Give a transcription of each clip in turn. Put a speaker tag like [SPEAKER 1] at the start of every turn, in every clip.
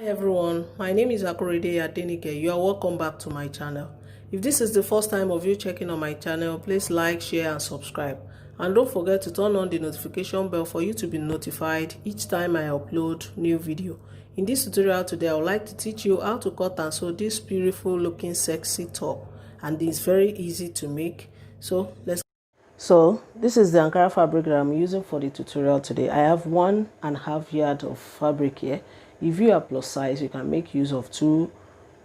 [SPEAKER 1] Hi everyone, my name is Akorede Adenike. You are welcome back to my channel. If this is the first time of you checking on my channel, please like, share and subscribe. And don't forget to turn on the notification bell for you to be notified each time I upload new video. In this tutorial today, I would like to teach you how to cut and sew this beautiful looking sexy top. And it's very easy to make. So this is the Ankara fabric that I'm using for the tutorial today. I have 1.5 yards of fabric here. If you are plus size, you can make use of 2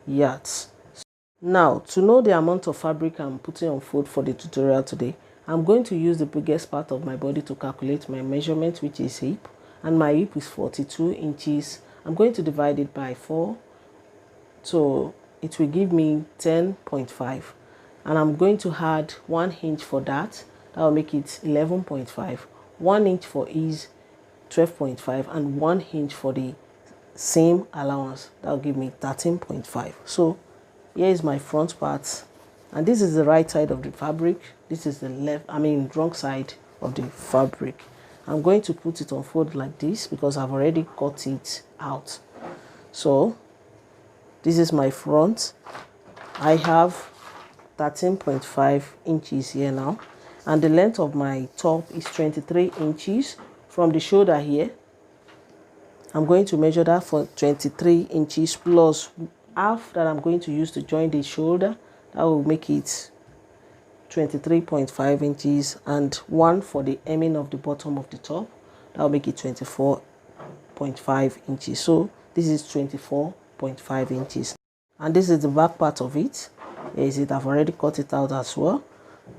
[SPEAKER 1] yards. Now, to know the amount of fabric I'm putting on fold for the tutorial today, I'm going to use the biggest part of my body to calculate my measurement, which is hip. And my hip is 42 inches. I'm going to divide it by 4. So it will give me 10.5. And I'm going to add 1 inch for that. That will make it 11.5. 1 inch for ease, 12.5. And 1 inch for the same allowance. That will give me 13.5. So here is my front part. And this is the right side of the fabric. This is the wrong side of the fabric. I'm going to put it on fold like this because I've already cut it out. So this is my front. I have 13.5 inches here now, and the length of my top is 23 inches from the shoulder here. I'm going to measure that for 23 inches plus half that I'm going to use to join the shoulder. That will make it 23.5 inches, and 1 for the hemming of the bottom of the top. That will make it 24.5 inches. So this is 24.5 inches. And this is the back part of it. Here is it. I've already cut it out as well.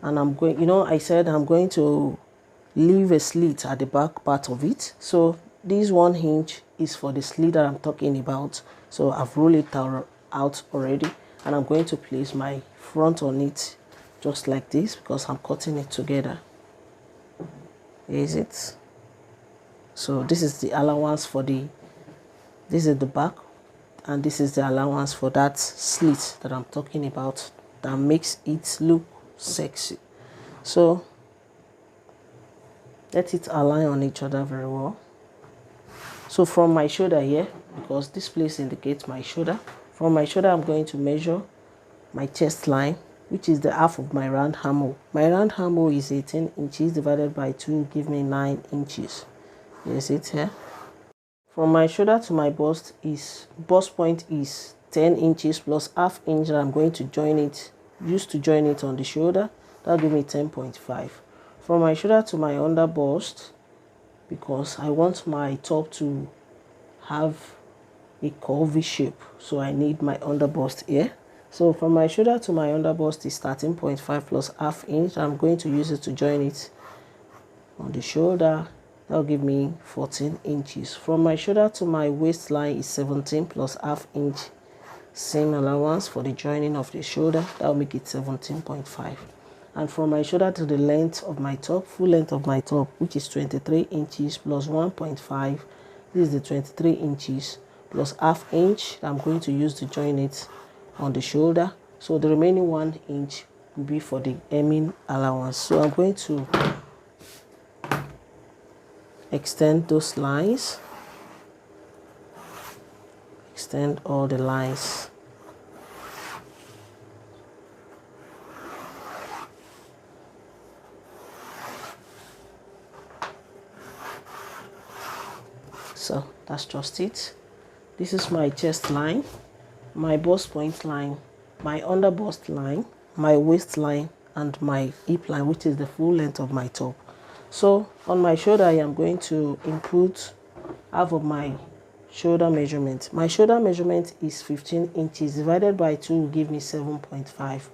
[SPEAKER 1] And I'm going, I said I'm going to leave a slit at the back part of it. So this 1 inch is for the slit that I'm talking about. So I've rolled it out already. And I'm going to place my front on it just like this because I'm cutting it together. Here is it. So this is the allowance for this is the back. And this is the allowance for that slit that I'm talking about that makes it look sexy. So let it align on each other very well. So from my shoulder here, because this place indicates my shoulder, from my shoulder I'm going to measure my chest line, which is the half of my round armhole. My round armhole is 18 inches divided by 2 give me 9 inches. Here's it here. From my shoulder to my bust point is 10 inches plus half inch that I'm going to use to join it on the shoulder. That'll give me 10.5. From my shoulder to my under bust, because I want my top to have a curvy shape, so I need my under bust here. So from my shoulder to my under bust is 13.5 plus half inch. I'm going to use it to join it on the shoulder. That'll give me 14 inches. From my shoulder to my waistline is 17 plus half inch. Same allowance for the joining of the shoulder. That'll make it 17.5. And from my shoulder to the length of my top, full length of my top, which is 23 inches plus 1.5. This is the 23 inches plus half inch that I'm going to use to join it on the shoulder. So the remaining 1 inch will be for the hemming allowance. So I'm going to extend those lines, extend all the lines. So that's just it. This is my chest line, my bust point line, my under bust line, my waistline, and my hip line, which is the full length of my top. So on my shoulder, I am going to input half of my shoulder measurement. My shoulder measurement is 15 inches divided by 2 will give me 7.5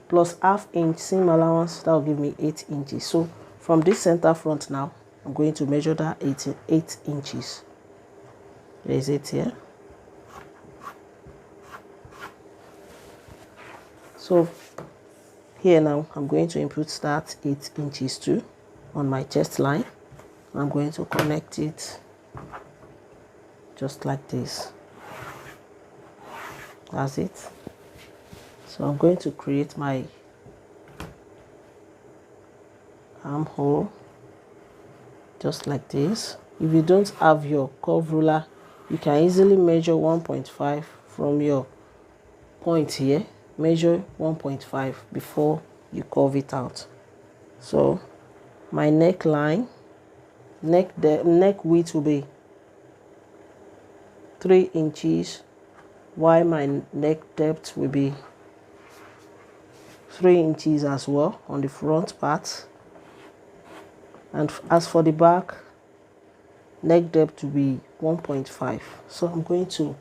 [SPEAKER 1] plus half inch seam allowance. That will give me 8 inches. So from this center front now, I'm going to measure that 8 inches. There is it here. So here now, I'm going to input that 8 inches too on my chest line. I'm going to connect it just like this. That's it. So I'm going to create my armhole just like this. If you don't have your curve ruler, you can easily measure 1.5 from your point here. Measure 1.5 before you curve it out. So my neckline, neck width will be 3 inches, while my neck depth will be 3 inches as well on the front part. And as for the back, neck depth will be 1.5. So I'm going to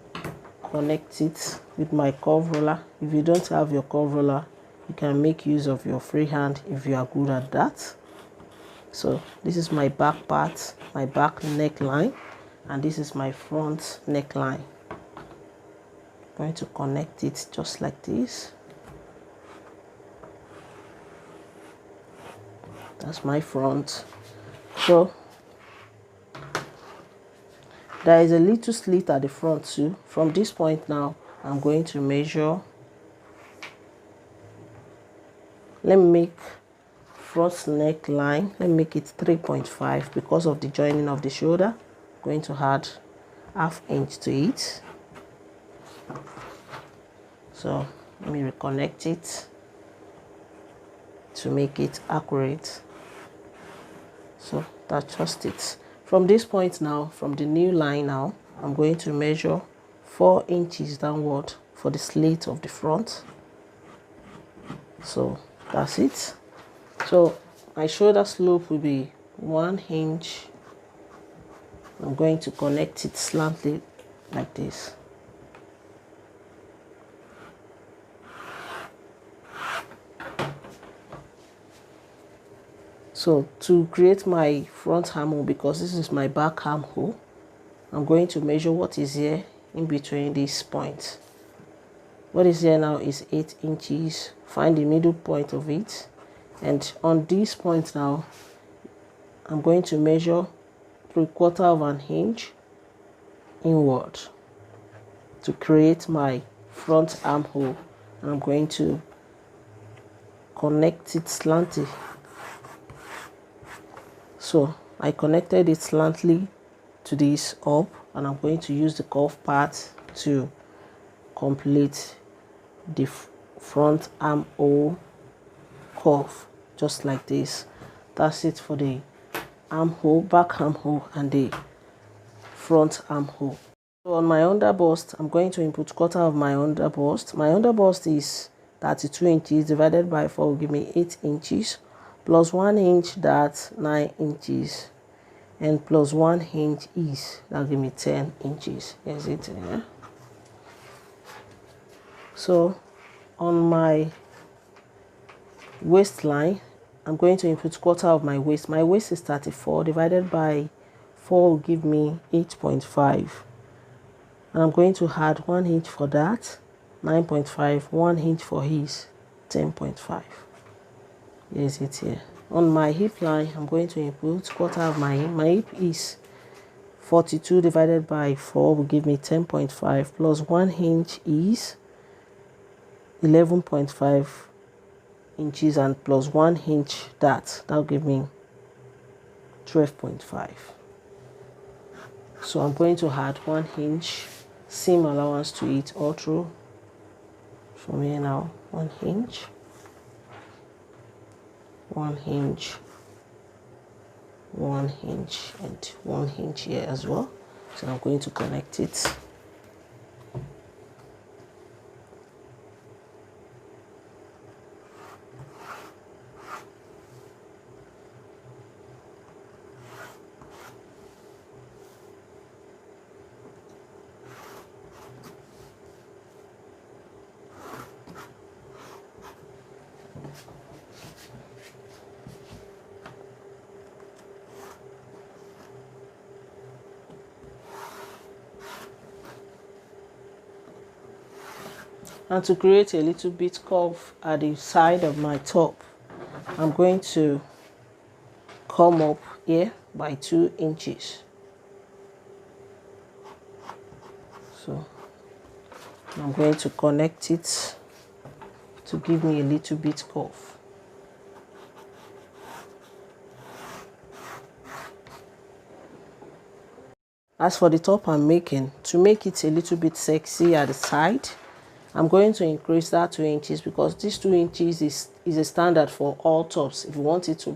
[SPEAKER 1] connect it with my curve roller. If you don't have your curve roller, you can make use of your free hand if you are good at that. So this is my back part, my back neckline, and this is my front neckline. I'm going to connect it just like this. That's my front. So there is a little slit at the front too. From this point now, I'm going to measure. Let me make front neckline. Let me make it 3.5 because of the joining of the shoulder. I'm going to add ½ inch to it. So let me reconnect it to make it accurate. So that's just it. From this point now, from the new line now, I'm going to measure 4 inches downward for the slit of the front. So that's it. So my shoulder slope will be 1 inch. I'm going to connect it slightly like this. So to create my front armhole, because this is my back armhole, I'm going to measure what is here in between these points. What is here now is 8 inches. Find the middle point of it. And on this point now, I'm going to measure 3/4 inch inward to create my front armhole. And I'm going to connect it slightly. So I connected it slightly to this up, and I'm going to use the curve part to complete the front armhole curve, just like this. That's it for the armhole, back armhole, and the front armhole. So on my under bust, I'm going to input quarter of my under bust. My under bust is 32 inches divided by 4 will give me 8 inches. Plus 1 inch, that's 9 inches, and plus 1 inch is, that'll give me 10 inches. Is it here? So on my waistline, I'm going to input quarter of my waist. My waist is 34 divided by 4 will give me 8.5, and I'm going to add 1 inch for that, 9.5, 1 inch for his, 10.5. Is it here? On my hip line, I'm going to input quarter of my hip. My hip is 42 divided by 4 will give me 10.5, plus 1 inch is 11.5 inches, and plus 1 inch that'll give me 12.5. So I'm going to add 1 inch seam allowance to it all through. From here now, 1 inch. 1 inch, 1 inch, and 1 inch here as well. So I'm going to connect it. And to create a little bit curve at the side of my top, I'm going to come up here by 2 inches. So I'm going to connect it to give me a little bit curve. As for the top I'm making, to make it a little bit sexy at the side, I'm going to increase that 2 inches, because this 2 inches is a standard for all tops. If you want it to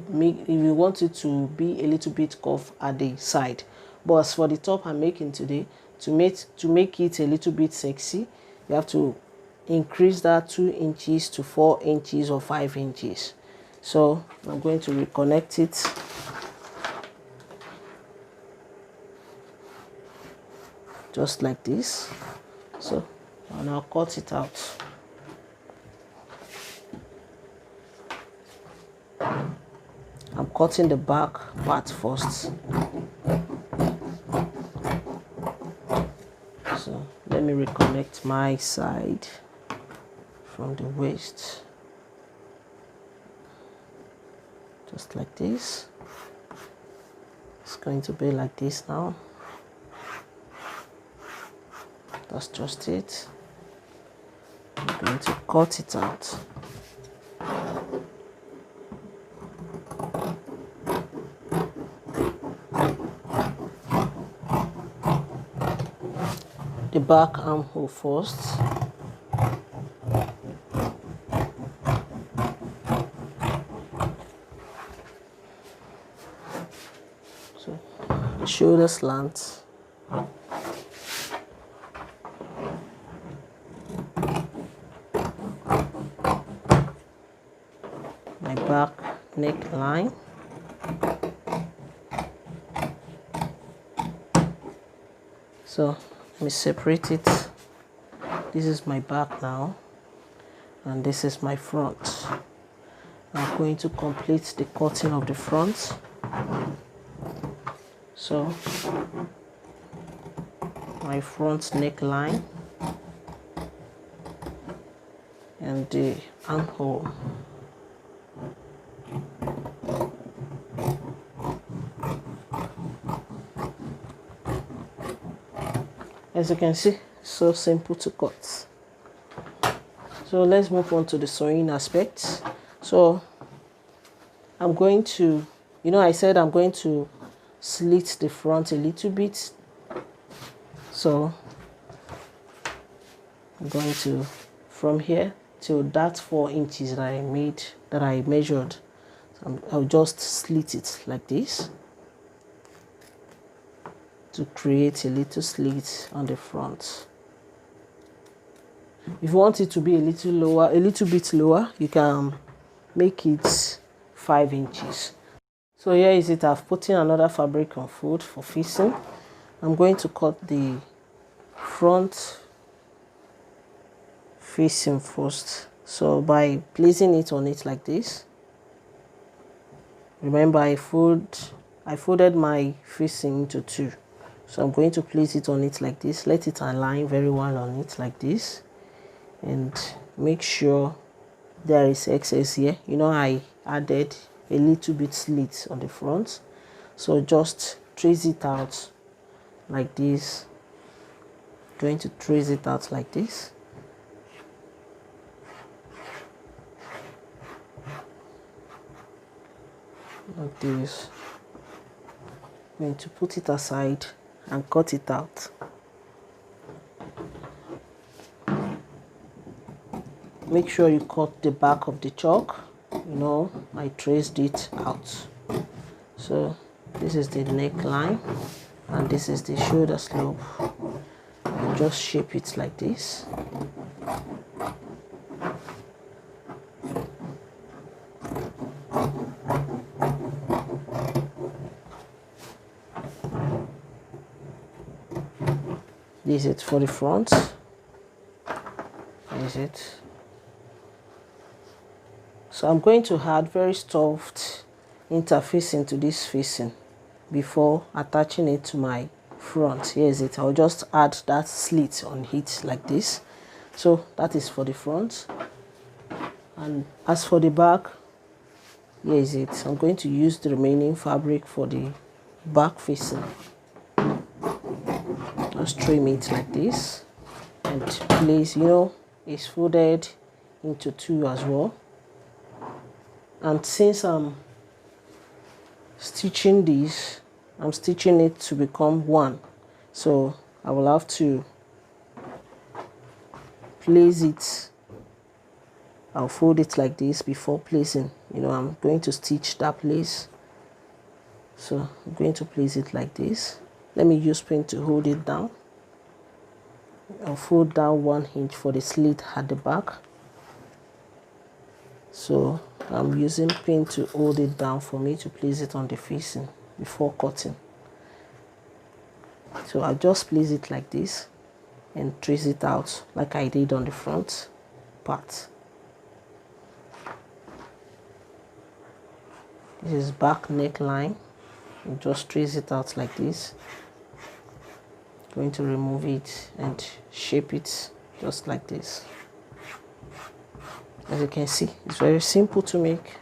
[SPEAKER 1] be a little bit curved at the side. But as for the top I'm making today, to make it a little bit sexy, you have to increase that 2 inches to 4 inches or 5 inches. So I'm going to reconnect it. Just like this. So, and I'll cut it out. I'm cutting the back part first. So let me reconnect my side from the waist. Just like this. It's going to be like this now. That's just it. I'm going to cut it out. The back armhole first. So the shoulder slant. My back neckline. So let me separate it. This is my back now, and this is my front. I'm going to complete the cutting of the front. So my front neckline and the armhole. As you can see, so simple to cut. So let's move on to the sewing aspect. So I'm going to, I said I'm going to slit the front a little bit. So I'm going to, from here till that 4 inches that I measured, I'll just slit it like this to create a little slit on the front. If you want it to be a little bit lower, you can make it 5 inches. So here is it. I've put in another fabric on fold for facing. I'm going to cut the front facing first. So by placing it on it like this, remember I folded my facing into 2. So I'm going to place it on it like this. Let it align very well on it like this. And make sure there is excess here. I added a little bit slit on the front. So just trace it out like this. Going to trace it out like this. Like this. Going to put it aside and cut it out. Make sure you cut the back of the chalk. I traced it out. So this is the neckline and this is the shoulder slope. And just shape it like this. This is it for the front. This is it. So I'm going to add very soft interfacing to this facing before attaching it to my front. Here is it. I'll just add that slit on it like this. So that is for the front. And as for the back, here is it. I'm going to use the remaining fabric for the back facing. Just trim it like this and place, it's folded into 2 as well. And since I'm stitching this, I'm stitching it to become 1. so I will have to place it. I'll fold it like this before placing. I'm going to stitch that place, so I'm going to place it like this. Let me use pin to hold it down. I'll fold down 1 inch for the slit at the back, so I'm using pin to hold it down for me to place it on the facing before cutting. So I'll just place it like this and trace it out like I did on the front part. This is back neckline, and just trace it out like this. Going to remove it and shape it just like this. As you can see, it's very simple to make.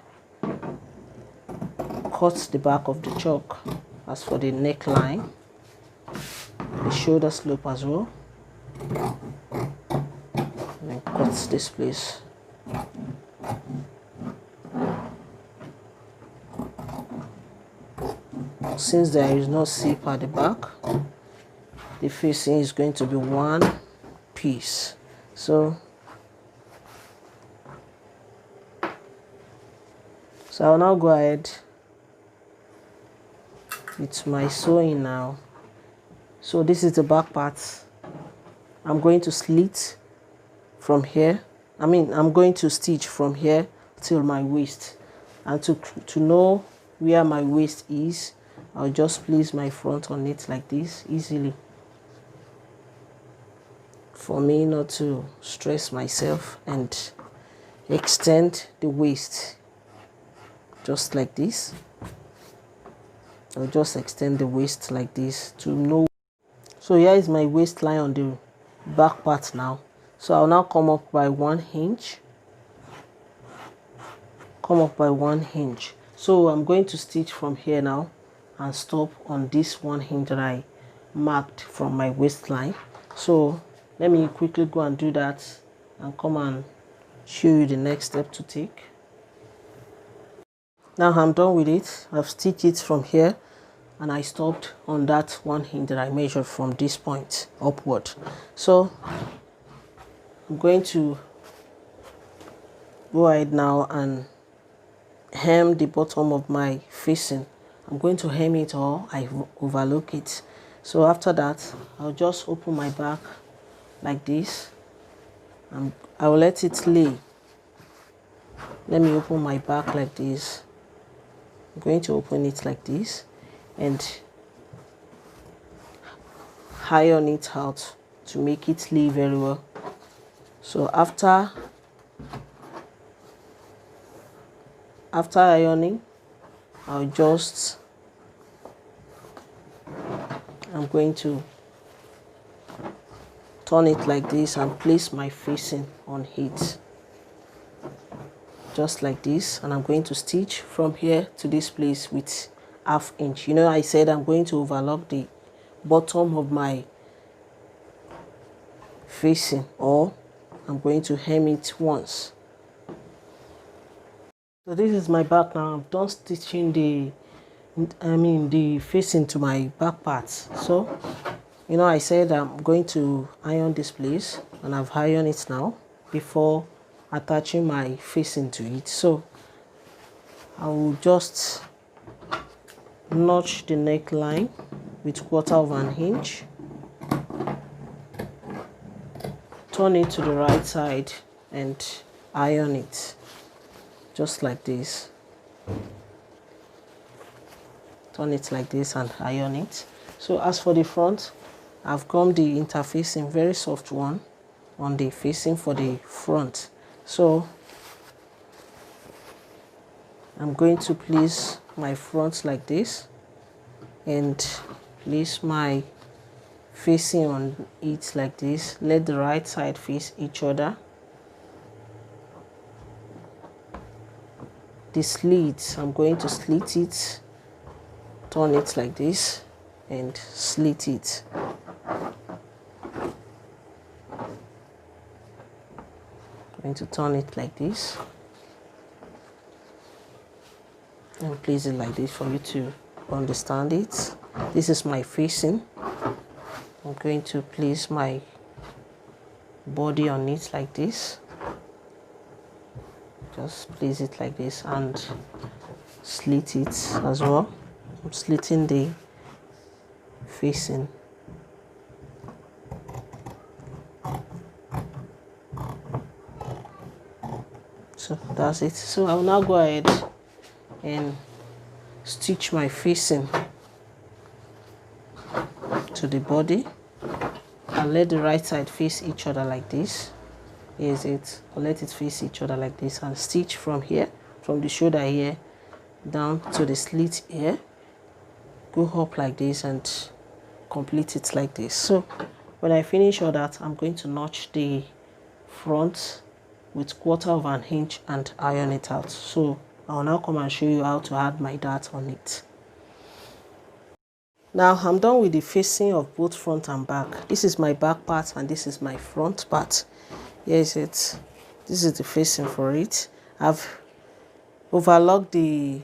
[SPEAKER 1] Cut the back of the chalk. As for the neckline, the shoulder slope as well, and then cut this place. Since there is no zip at the back, the facing is going to be one piece. So I'll now go ahead with my sewing now. So this is the back part. I'm going to slit from here. I'm going to stitch from here till my waist. And to know where my waist is, I'll just place my front on it like this easily, for me not to stress myself, and extend the waist just like this. I'll just extend the waist like this to know. So here is my waistline on the back part now. So I'll now come up by 1 inch. Come up by 1 inch. So I'm going to stitch from here now and stop on this 1 inch that I marked from my waistline. So let me quickly go and do that and come and show you the next step to take. Now I'm done with it. I've stitched it from here and I stopped on that 1 inch that I measured from this point upward. So I'm going to go ahead now and hem the bottom of my facing. I'm going to hem it or I overlook it. So after that, I'll just open my back like this. I will let it lay. Let me open my back like this. I'm going to open it like this and iron it out to make it lay very well. So after ironing, I'm going to turn it like this and place my facing on it just like this, and I'm going to stitch from here to this place with ½ inch. I said I'm going to overlock the bottom of my facing, or I'm going to hem it once. So this is my back now. I'm done stitching the facing to my back part. So I said I'm going to iron this place, and I've ironed it now before attaching my facing to it. So I will just notch the neckline with 1/4 inch, turn it to the right side and iron it just like this. Turn it like this and iron it. So as for the front, I've gummed the interfacing, very soft one, on the facing for the front. So I'm going to place my front like this and place my facing on it like this. Let the right side face each other. The slits, I'm going to slit it, turn it like this and slit it. Going to turn it like this and place it like this for you to understand it. This is my facing. I'm going to place my body on it like this. Just place it like this and slit it as well. I'm slitting the facing. So that's it. So I will now go ahead and stitch my facing to the body. I'll let the right side face each other like this. Here's it. I'll let it face each other like this and stitch from here, from the shoulder here down to the slit here. Go up like this and complete it like this. So when I finish all that, I'm going to notch the front with 1/4 of an inch and iron it out. So I'll now come and show you how to add my dart on it. Now I'm done with the facing of both front and back. This is my back part and this is my front part. Here is it. This is the facing for it. I've overlocked the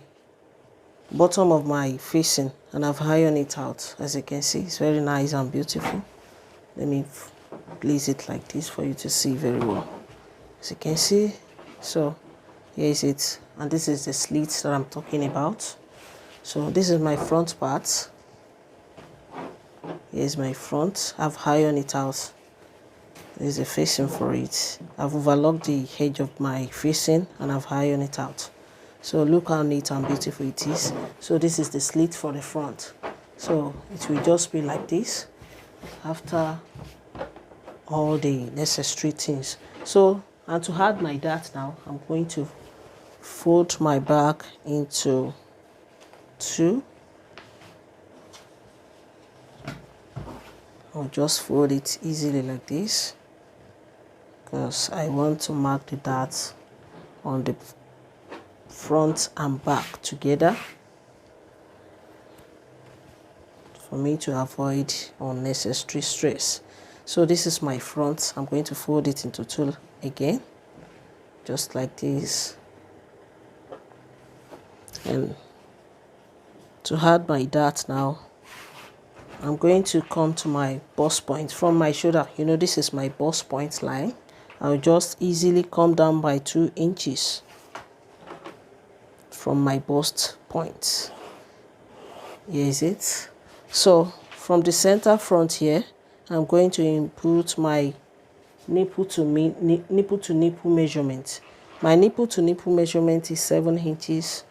[SPEAKER 1] bottom of my facing and I've ironed it out. As you can see, it's very nice and beautiful. Let me place it like this for you to see very well. As you can see, so here is it, and this is the slit that I'm talking about. So this is my front part. Here's my front. I've ironed it out. There's a facing for it. I've overlocked the edge of my facing and I've ironed it out. So look how neat and beautiful it is. So this is the slit for the front. So it will just be like this after all the necessary things. So, and to add my dart now, I'm going to fold my back into 2. I'll just fold it easily like this because I want to mark the dart on the front and back together for me to avoid unnecessary stress. So this is my front. I'm going to fold it into 2 again, just like this. And to add my dart now, I'm going to come to my bust point from my shoulder. You know, this is my bust point line. I'll just easily come down by 2 inches from my bust point. Here is it. So from the center front here, I'm going to input my nipple to nipple measurement. My nipple to nipple measurement is 7 inches.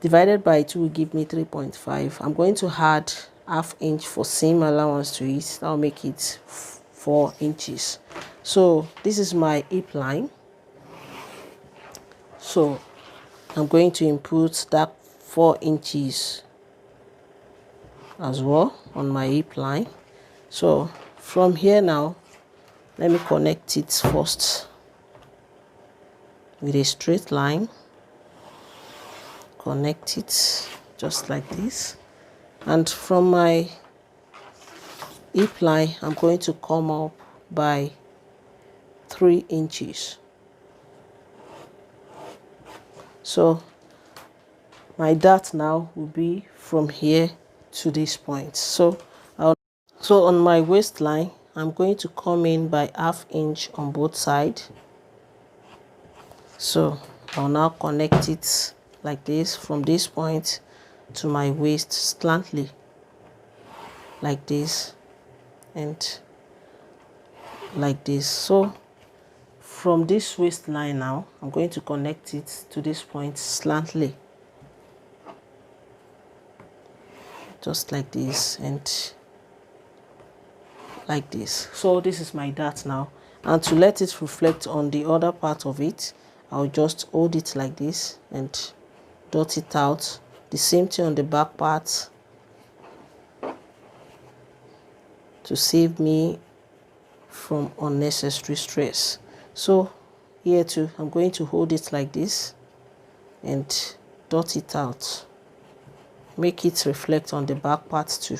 [SPEAKER 1] Divided by 2 will give me 3.5. I'm going to add ½ inch for seam allowance to it. That'll make it 4 inches. So this is my hip line. So I'm going to input that 4 inches as well on my hip line. So from here now, let me connect it first with a straight line. Connect it just like this. And from my hip line, I'm going to come up by 3 inches. So my dart now will be from here to this point. So on my waistline, I'm going to come in by ½ inch on both sides. So I'll now connect it like this from this point to my waist slantly like this and like this. So from this waistline now, I'm going to connect it to this point slantly just like this and like this. So this is my dart now, and to let it reflect on the other part of it, I'll just hold it like this and dot it out. The same thing on the back part to save me from unnecessary stress. So here too, I'm going to hold it like this and dot it out. Make it reflect on the back part too.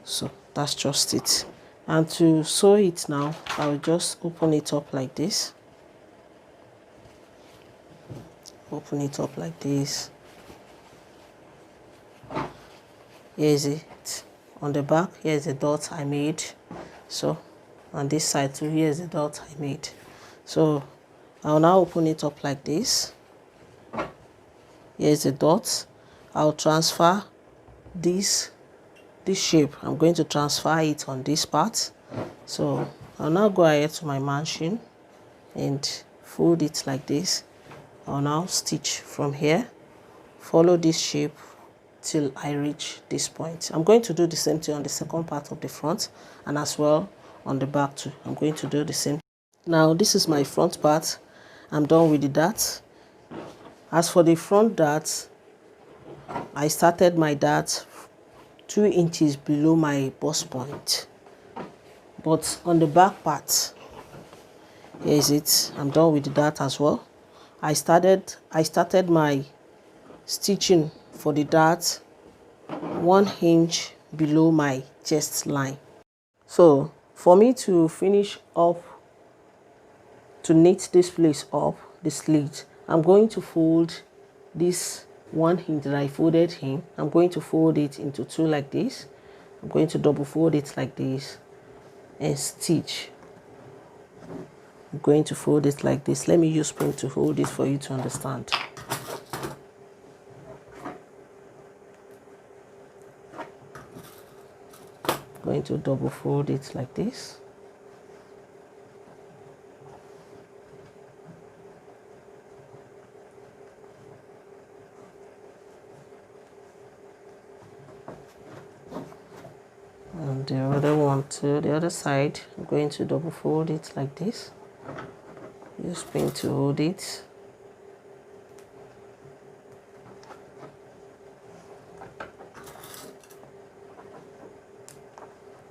[SPEAKER 1] So that's just it. And to sew it now, I'll just open it up like this. Open it up like this. Here is it on the back, here's the dot I made. So on this side too, here's the dot I made. So I'll now open it up like this. Here's the dot. I'll transfer this shape. I'm going to transfer it on this part. So I'll now go ahead to my machine and fold it like this. I'll now stitch from here, follow this shape till I reach this point. I'm going to do the same thing on the second part of the front, and as well on the back too. I'm going to do the same. Now this is my front part. I'm done with the dart. As for the front dart, I started my dart 2 inches below my bust point, but on the back part, here is it. I'm done with the dart as well. I started my stitching for the dart 1 inch below my chest line. So for me to finish up, to knit this place up, the slit, I'm going to fold this 1 inch that I folded in. I'm going to fold it into 2 like this. I'm going to double fold it like this and stitch. I'm going to fold it like this. Let me use spring to hold it for you to understand. I'm going to double fold it like this. And the other one to the other side, I'm going to double fold it like this. Use spring to hold it.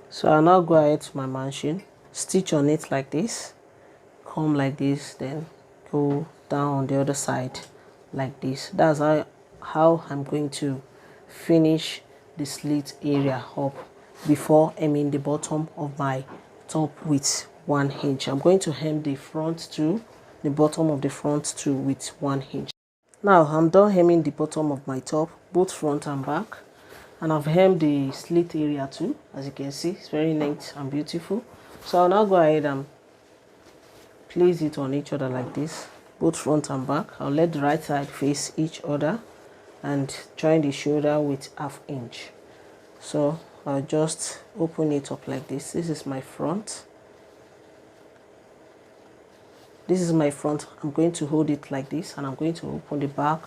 [SPEAKER 1] So I'll now go ahead to my machine, stitch on it like this, come like this, then go down on the other side like this. That's how I'm going to finish the slit area up before hemming the bottom of my top with 1 inch. I'm going to hem the front too, the bottom of the front too with 1 inch. Now I'm done hemming the bottom of my top, both front and back, and I've hemmed the slit area too. As you can see, it's very neat and beautiful. So I'll now go ahead and place it on each other like this, both front and back. I'll let the right side face each other and join the shoulder with 1/2 inch. So I'll just open it up like this. This is my front. This is my front. I'm going to hold it like this, and I'm going to open the back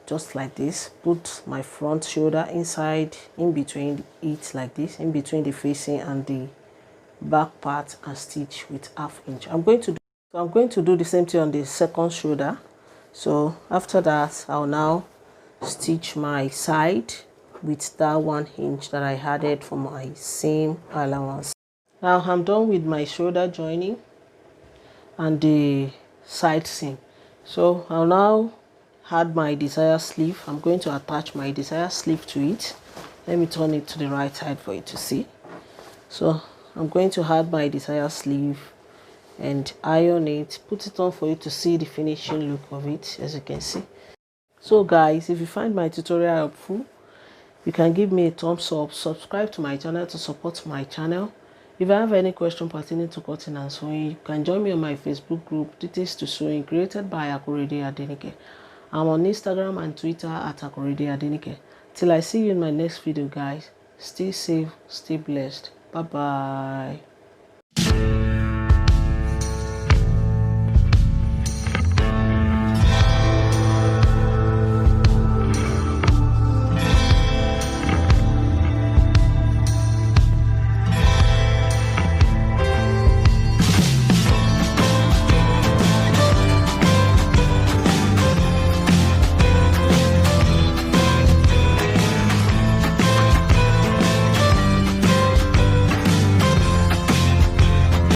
[SPEAKER 1] just like this. Put my front shoulder inside, in between it like this, in between the facing and the back part, and stitch with 1/2 inch. I'm going to do the same thing on the second shoulder. So after that, I'll now stitch my side with that 1 inch that I added for my seam allowance. Now I'm done with my shoulder joining and the side seam. So I'll now add my desired sleeve. I'm going to attach my desired sleeve to it. Let me turn it to the right side for you to see. So I'm going to add my desired sleeve and iron it, put it on for you to see the finishing look of it, as you can see. So guys, if you find my tutorial helpful, you can give me a thumbs up, subscribe to my channel to support my channel. If I have any question pertaining to cutting and sewing, you can join me on my Facebook group, Details to Sewing, created by Akorede Adenike. I'm on Instagram and Twitter at Akorede Adenike. Till I see you in my next video, guys, stay safe, stay blessed. Bye bye.